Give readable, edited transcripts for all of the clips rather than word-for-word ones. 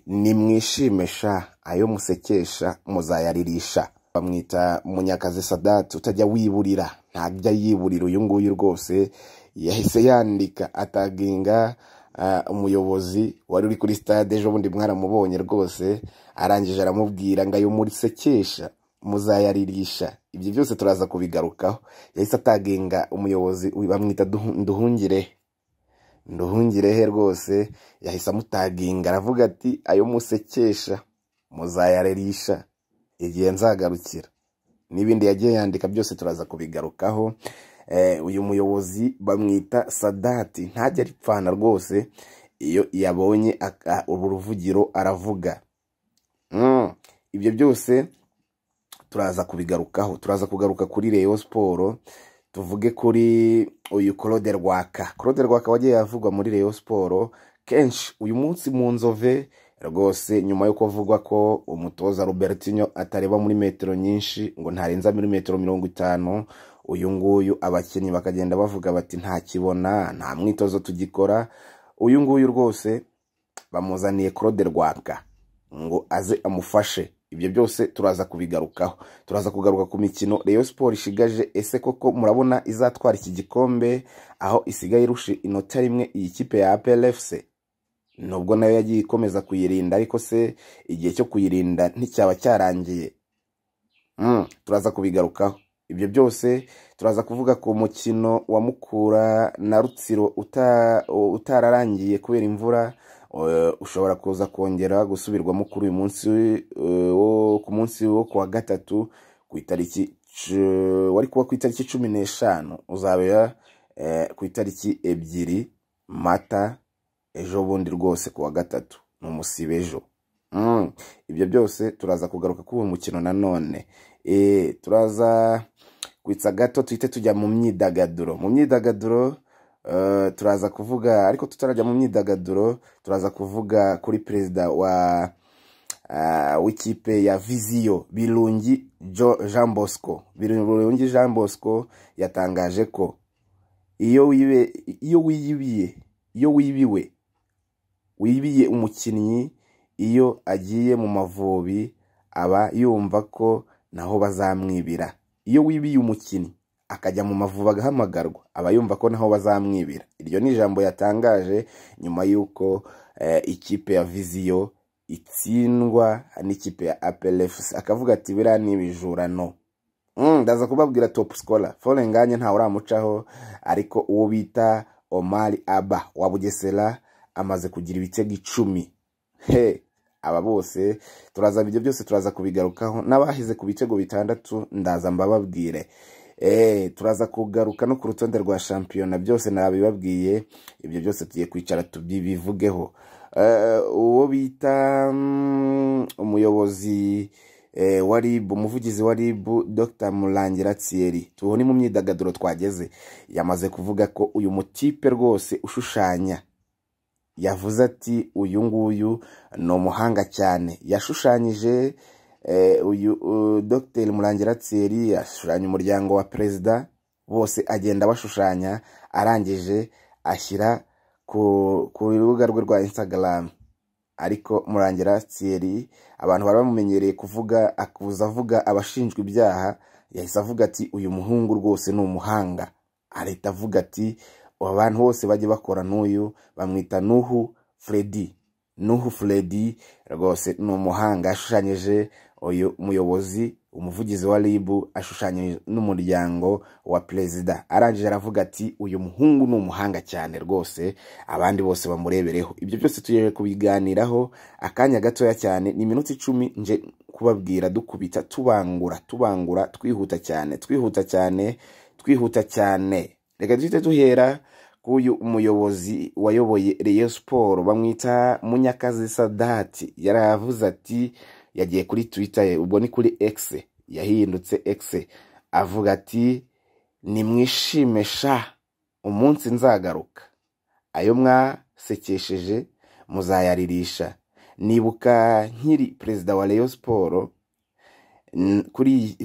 nimwishimesha ayo musekesha muzayaririsha. Bamwita Munyakazi Sadati utajya wiburira, ntajya yiburira. Uyu nguyu rwose yahise yandika ataginga umuyobozi wari uri kuri stade ejo bundi mwaramubonye rwose, arangije aramubwira ngo ayo murisekesha muzayaririsha. Ibyo byose turaza kubigarukaho. Yahise ataginga umuyobozi bamwita Nduhungirehe rwose, yahise amutaginga aravuga ati ayo musekesha muzayaririsha igihe nzagarukira. N'ibindi yagiye yandika byose turaza kubigarukaho. Uyu muyobozi bamwita Sadati ntajya aripfana rwose, iyo yabonye uruvugiro aravuga. Ibyo byose turaza kubigarukaho. Turaza kugaruka kuri Rayon Sport, tuvuge kuri uyu Claude Rwaka wagiye yavugwa muri Rayon Sport kenshi. Uyu munsi mu Nzove rwose, nyuma yo kuvugwa ko umutoza Robertinho atareba muri metero nyinshi, ngo ntarenza muri metero 50, uyu nguyu abakinnyi bakagenda bavuga bati nta kibona, nta mwitozo tugikora. Uyu nguyu rwose bamuzaniye Claude Rwaka ngo aze amufashe. Ibyo byose turaza kubigarukaho. Turaza kugaruka ku mikino Rayon Sport ishigaje. Ese koko murabona izatwara iki gikombe aho isigaye irusha inota rimwe iyi kipe ya APR FC? Nubwo nayo yagiye ikomeza kuyirinda, ariko se igihe cyo kuyirinda nticyaba cyarangiye? Turaza kubigarukaho. Ibyo byose turaza kuvuga ku mukino wa Mukura na Rutsiro utararangiye kubera imvura. Ushobora kuza kongera gusubirwamo kuri uyu munsi ku munsi wo kuwa gatatu ku itariki wari kuba ku itariki 15, uzabera ku itariki 2 Mata ejo bundi rwose kuwa gatatu mu musibejo. Ibyo byose turaza kugaruka ku mukino nanone. Turaza kwitsa gato tuhite tujya mu myidagaduro. Turaza kuvuga, ariko tutarajya mu myidagaduro, turaza kuvuga kuri perezida w'ikipe ya Viziyo Birungi Jean Bosco yatangaje ko iyo wibiye umukinnyi, iyo agiye mu Mavubi aba yumva ko naho bazamwibira. Iyo wibiye umukinnyi akajya mu Mavubi agahamagarwa, aba yumva ko naho bazamwibira. Iryo ni ijambo yatangaje nyuma yuko ikipe ya Viziyo itsindwa n'ikipe ya APR FC. Akavuga ati bira n'ibijurano. Ndaza kubabwira top scorer Folenganye nta uramucaho, ariko uwo bita Omar Aba wa Bugesera amaze kugira ibitego 10. Aba bose turaza, ibyo byose turaza kubigarukaho. N'abahize ku bitego 6 ndaza mbababwire. Turaza kugaruka no ku rutonde rwa shampiyona, byose nabibabwiye. Ibyo byose tugiye kwicara tubivugeho. Uwo bita umuyobozi wa RIB, umuvugizi wa RIB Dr Murangira Thierry, tubone mu myidagaduro twageze, yamaze kuvuga ko uyu mutipe rwose ushushanya, yavuze ati uyu nguyu no umuhanga cyane. Yashushanyije uyu Dr Murangira Thierry yashushanya umuryango wa perezida, bose agenda bashushanya, arangije ashyira ku rubuga rwe rwa Instagram. Ariko Murangira Thierry abantu bari bamumenyereye kuvuga avuga abashinjwa ibyaha, yahise avuga ati uyu muhungu rwose ni umuhanga. Areta avuga ati abantu bose bajye bakora n'uyu, bamwita Nuhu Freddy rwose ni umuhanga. Ashushanyije uyu muyobozi, umuvugizi wa RIB, ashushanyije n'umuryango wa perezida. Arangije aravuga ati uyu muhungu ni umuhanga cyane rwose, abandi bose bamurebereho. Ibyo byose tugiye kubiganiraho akanya gatoya cyane, ni minota 10 nje kubabwira, dukubita tubangura twihuta cyane. Reka duhite duhera kuyu umuyobozi wayoboye Rayon Sport bamwita Munyakazi Sadati. Yaravuze ati, yagiye kuri Twitter, ubwo ni kuri X, yahindutse X, avuga ati nimwishimesha umunsi nzagaruka, ayo mwasekesheje muzayaririsha. Nibuka nkiri perezida wa Rayon Sport, kuri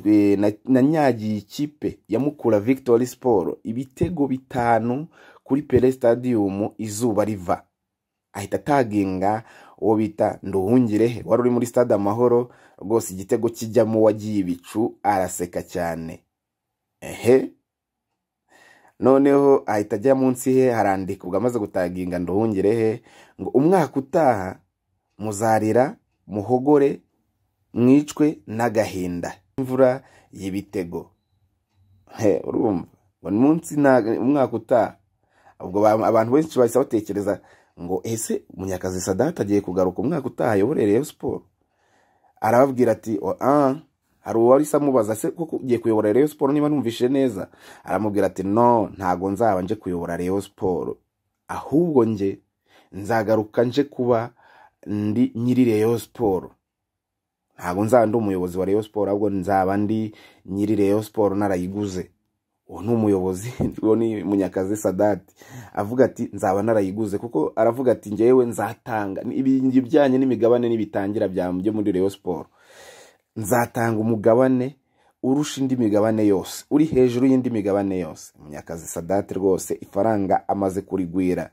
nanyagiye ikipe ya Mukura Victory Sport ibitego 5 kuri Pele Stadium izuba riva. Ahita taginga uwo bita Nduhungirehe wari uri muri stade Amahoro rwose igitego kijyamo wagiye ibicu araseka cyane. Noneho ahita ajya munsi he harandika ubwo amaze gutaginga Nduhungirehe ngo umwaka utaha muzarira muhogore mwicwe n'agahinda imvura y'ibitego. Urumva ngo munsi umwaka utaha ubwo abantu benshi bahise batekereza ngo ese Munyakazi Sadat agiye kugaruka umwaka utaha ayobore Rayon Sport. Arababwira ati hari uwari samubaza se kuko ugiye kuyobora Rayon Sport niba numvishe neza. Aramubwira ati no, ntago nzaba nje kuyobora Rayon Sport, ahubwo nje nzagaruka nje kuba ndi nyiri Rayon Sport. Ntago nzaba ndi umuyobozi wa Rayon Sport, ahubwo nzaba ndi nyiri Rayon Sport narayiguze. Uwo ni umuyobozi, uwo ni Munyakazi Sadat avuga ati nzaba narayiguze, kuko aravuga ati ngewe nzatanga ibijyanye n'imigabane nibitangira byo muri Rayon Sport, nzatanga umugabane urusha indi migabane yose, uri hejuru y'indi migabane yose. Munyakazi Sadat rwose ifaranga amaze kurigwira.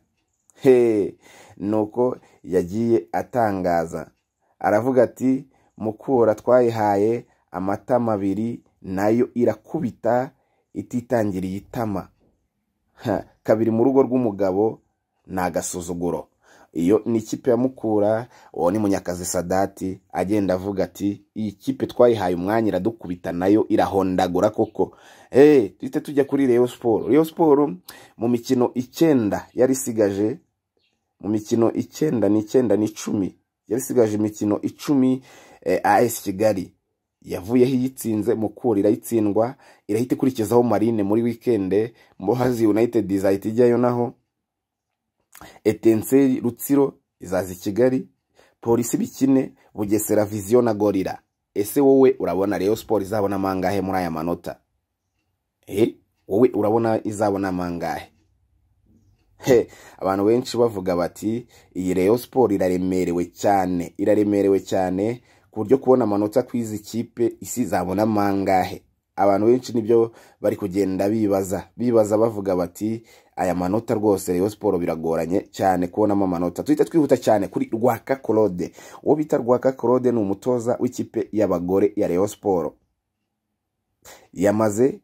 Nuko yagiye atangaza aravuga ati Mukura twayihaye amata mabiri nayo irakubita ititangiriye itama. Kabiri mu rugo rw'umugabo nagasuzuguro. Iyo ni ikipe ya Mukura, uwo ni Munyakazi Sadat agenda avuga ati iyi kipe twayihaye umwanya iradukubita nayo irahondagura koko. Twite tujya kuri Rayon Sport. Rayon Sport mu mikino 9 yari sigaje, mu mikino 9 ni 10 yari sigaje imikino 10, AS Kigali yavuyeho yitsinze, Mukura irayitsindwa, irahita ikurikizaho Marine muri weekend, Muhazi United izahita ijyayo, naho Etincelle Rutsiro izaza Kigali, Polisi bikine, Bugesera Vision na Gorilla. Ese wowe urabona Rayon Sport izabona mangahe muri aya manota? Wowe urabona izabona mangahe? Abantu benshi bavuga bati iyi Rayon Sport iraremerewe cyane ku buryo kubona amanota kwizi kipe isi zabona mangahe. Abantu benshi nibyo bari kugenda bibaza bavuga bati aya manota rwose Rayon Sport biragoranye cyane kubona amanota. Tuhita twihuta cyane kuri Rwaka Claude. Uwo bita Rwaka Claude ni umutoza w'ikipe y'abagore ya Rayon Sport, yamaze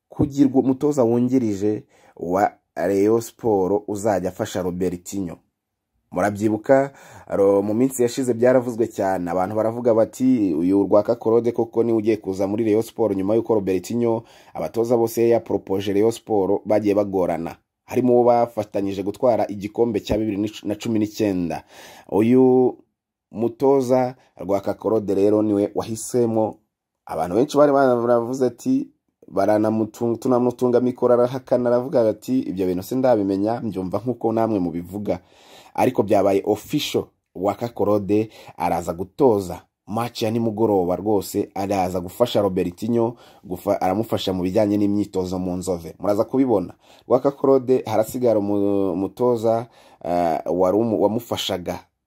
kugirwa umutoza wungirije wa Rayon Sport uzajya afasha Robertinho. Murabyibuka mu minsi yashize byaravuzwe cyane, abantu baravuga bati uyu Rwaka Claude koko ni ugiye kuza muri Rayon Sport nyuma yuko Robertinho abatoza bose ya propoje Rayon Sport bagiye bagorana, harimo uwo bafatanyije gutwara igikombe cya 2019. Uyu mutoza Rwaka Claude rero niwe wahisemo. Abantu benshi bari baravuze ati tunamutunga mikoro, arahakana aravuga ati ibyo bintu sindabimenya, mbyumva nkuko namwe mubivuga. Ariko byabaye official, Rwaka Claude araza gutoza match ya nimugoroba, rwose araza gufasha Robertinho, aramufasha mu bijyanye n'imyitozo mu Nzove. Muraza kubibona Rwaka Claude harasigara umutoza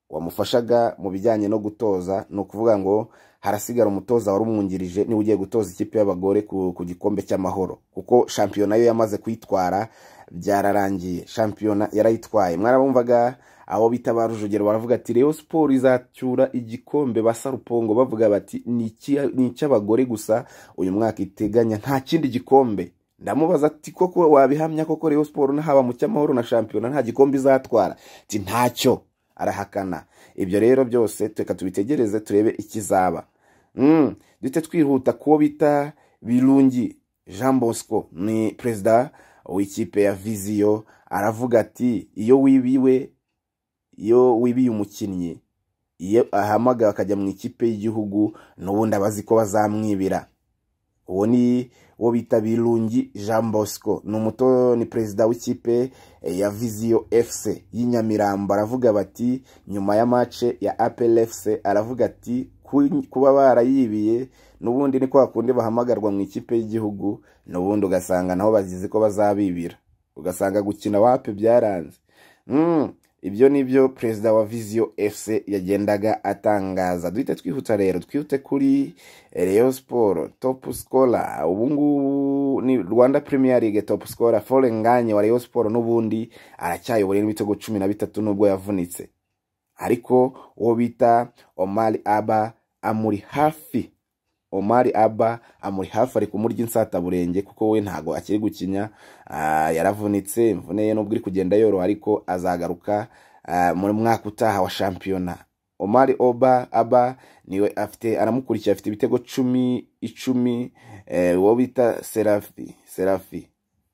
wamufashaga mu bijyanye no gutoza, no kuvuga ngo harasigara umutoza wari umwungirije ni ugiye gutoza ikipe y'abagore ku gikombe cy'amahoro, kuko shampiyona yo yamaze kwitwara, byararangiye, shampiyona yarayitwaye. Mwarabumvaga abo bita barujugero baravuga ati Rayon Sport izacyura igikombe, basarupongo bavuga bati ni icy'abagore gusa uyu mwaka iteganya, nta kindi gikombe. Ndamubaza ati koko wabihamya koko Rayon Sport haba mu cy'amahoro na shampiyona nta gikombe izatwara? Ati ntacyo, arahakana. Ibyo rero byose tweka tubitegereze turebe ikizaba. Dute twihuta kuwo bita Birungi Jean Bosco, ni perezida w'ikipe ya Vision, aravuga ati iyo wibiye umukinnyi, iyo ahamaga akajya mu ikipe y'igihugu n'ubundi abazi ko bazamwibira. Uwo ni wo bita Birungi Jean Bosco, ni perezida w'ikipe ya Vision FC y'Inyamirambo. Aravuga bati nyuma ya match ya APR FC, aravuga ati kuba barayibiye n'ubundi ni kwa kundi bahamagarwa mu ikipe y'igihugu, n'ubundi ugasanga naho bagize ko bazabibira, ugasanga gukina wape byaranze. Ibyo nibyo perezida wa Vision FC yagendaga atangaza. Duhita twihuta rero, twihute kuri Rayon Sport top scorer. Ubungu ni Rwanda Premier League top scorer Folenganye wa Rayon Sport, n'ubundi aracyayobora n'ibitego 13 nubwo yavunitse. ariko uwo bita Omar Aba amuri hafi. Omar Aba amuri hafi ari kumurya insataburenge kuko we ntago akiri gukinya, yaravunitse, imvune ye nubwo iri kugenda yoroha ariko azagaruka muri mwaka utaha wa shampiyona. Omar Aba niwe aramukurikiye, afite ibitego 10 uwo bita Serafi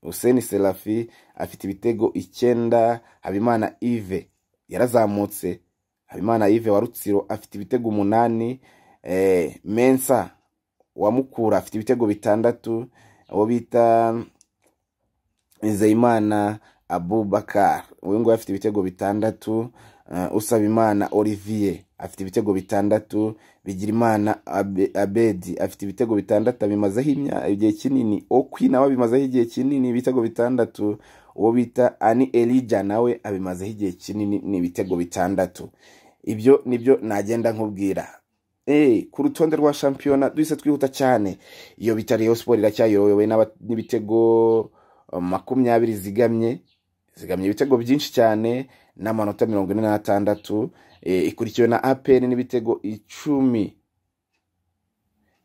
Hussein Serafi afite ibitego 9. Habimana Yves yarazamutse, Habimana Yves wa Rutsiro afite ibitego 8. Mensa wa Mukura afite ibitego 6. uwo bita Nizeyimana Abubakar uyu ngo afite ibitego 6. Usabimana Olivier afite ibitego 6. Bigirimana Abedi afite ibitego 6 bimazeho igihe kinini. Okwi nawe bimazeho igihe kinini ibitego 6. uwo bita Ani Elijah nawe abimazeho igihe kinini ni ibitego 6. Ibyo nibyo nagenda nkubwira. Ku rutonde rwa shampiyona duhise twihuta cyane. Iyo bita Rayon Sport iracyayorowe n'ibitego 20 zigamye ibitego byinshi cyane n'amanota 46. Ikurikiwe na APR n'ibitego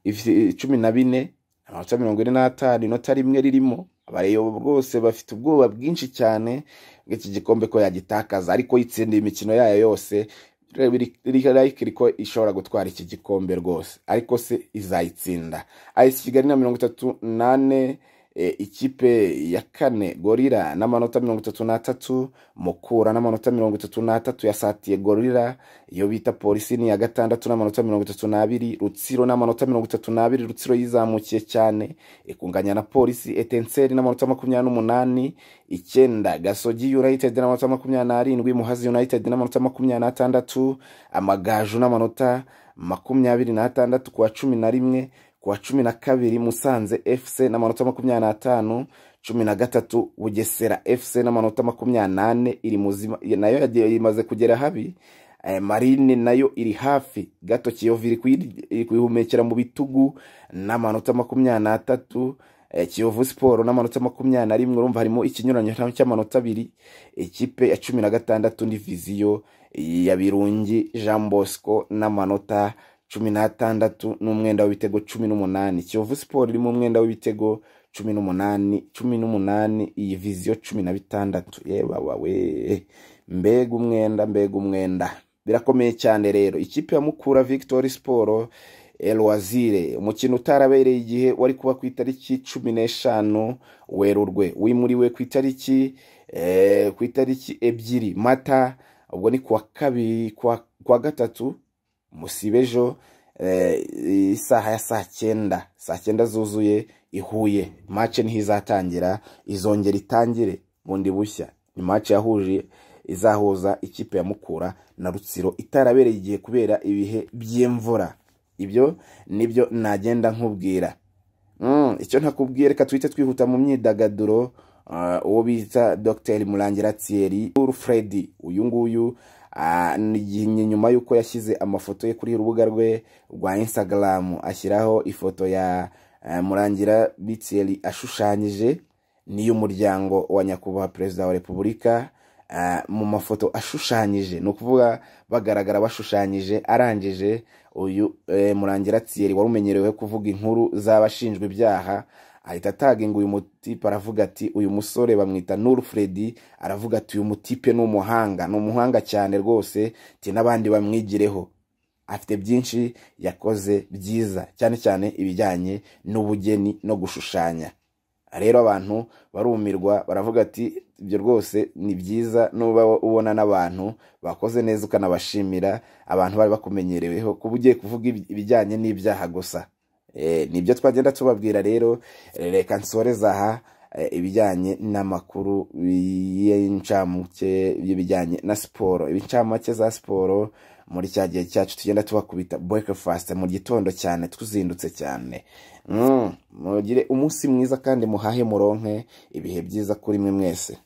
14 amanota 45, inota rimwe ririmo. Abareyo bwose bafite ubwoba bwinshi cyane bw'iki gikombe ko yagitakaza, ariko yitsindiye imikino yayo yose riko ishobora gutwara iki gikombe rwose, ariko se izayitsinda. AS Kigali na 38, ikipe ya 4 Gorilla n'amanota 33, Mukura n'amanota 33 yasatiye Gorilla. Iyo bita Polisi ni ya 6 n'amanota 32, Rutsiro n'amanota 32, Rutsiro yizamukiye cyane ikunganya na Polisi. Etincelle n'amanota 28, 9 Gasogi United n'amanota 27, Muhazi United n'amanota 26, Amagaju n'amanota 26 kwa 11. Kwa 12 Musanze FC n'amanota 25, 13 Bugesera FC n'amanota 28 iri muzima nayo imaze kugera habi. Marine nayo iri hafi gato, Kiyovu iri kwihumekera mu bitugu n'amanota 23, Kiyovu Sport n'amanota 21. urumva harimo ikinyuranyo cy'amanota 2. Ikipe ya 16 diviziyo ya Birungi Jean Bosco n'amanota 16 n'umwenda w'ibitego 18. Kiyovu Sport iri mu mwenda w'ibitego 18, iyi viziyo 16. Yebawe mbega umwenda birakomeye cyane rero. Ikipe ya Mukura Victory Sport Elwazire, umukino utarabereye igihe wari kuba ku itariki 15 Werurwe, wimuriwe ku itariki 2 Mata, ubwo ni kwa 3 Musibejo, isaha ya saa 9 zuzuye i Huye. Match ntizatangira, izongera itangire bundi bushya. Ni match yahuje izahuza ikipe ya Mukura na Rutsiro itarabereye igihe kubera ibihe by'imvura. Ibyo nibyo nagenda nkubwira. Icyo ntakubwiye reka twite twihuta mu myidagaduro. Uwo bita Dr Murangira Thierry Freddy, uyu nguyu nyuma yuko yashyize amafoto ye kuri urubuga rwe rwa Instagram, ashyiraho ifoto ya Murangira Thierry ashushanyije niyo muryango wa nyakubahwa Perezida wa Repubulika. Mu mafoto ashushanyije, no kuvuga bagaragara bashushanyije. Arangije uyu Murangira Thierry warumenyerewe kuvuga inkuru z'abashinjwe ibyaha, ahita taginga uyu mutipe, aravuga ati uyu musore bamwita Nur Freddy, aravuga ati uyu mutipe ni umuhanga cyane rwose, ati n'abandi bamwigireho, afite byinshi yakoze byiza, cyane cyane ibijyanye n'ubugeni no gushushanya. Rero abantu barumirwa, baravuga ati ibyo rwose ni byiza, nuba ubona n'abantu bakoze neza ukanabashimira. Abantu bari bakumenyereweho kuba ugiye kuvuga ibijyanye n'ibyaha gusa. Nibyo twagenda tubabwira rero. Reka nsoreza aha ibijyanye n'amakuru y'incamuke y'ibijyanye na siporo, ibincamake za siporo muri cya gihe cyacu tugenda tubakubita breakfast mu gitondo cyane tuzindutse cyane. Mugire umunsi mwiza kandi muhahe muronke ibihe byiza kuri mwe mwese.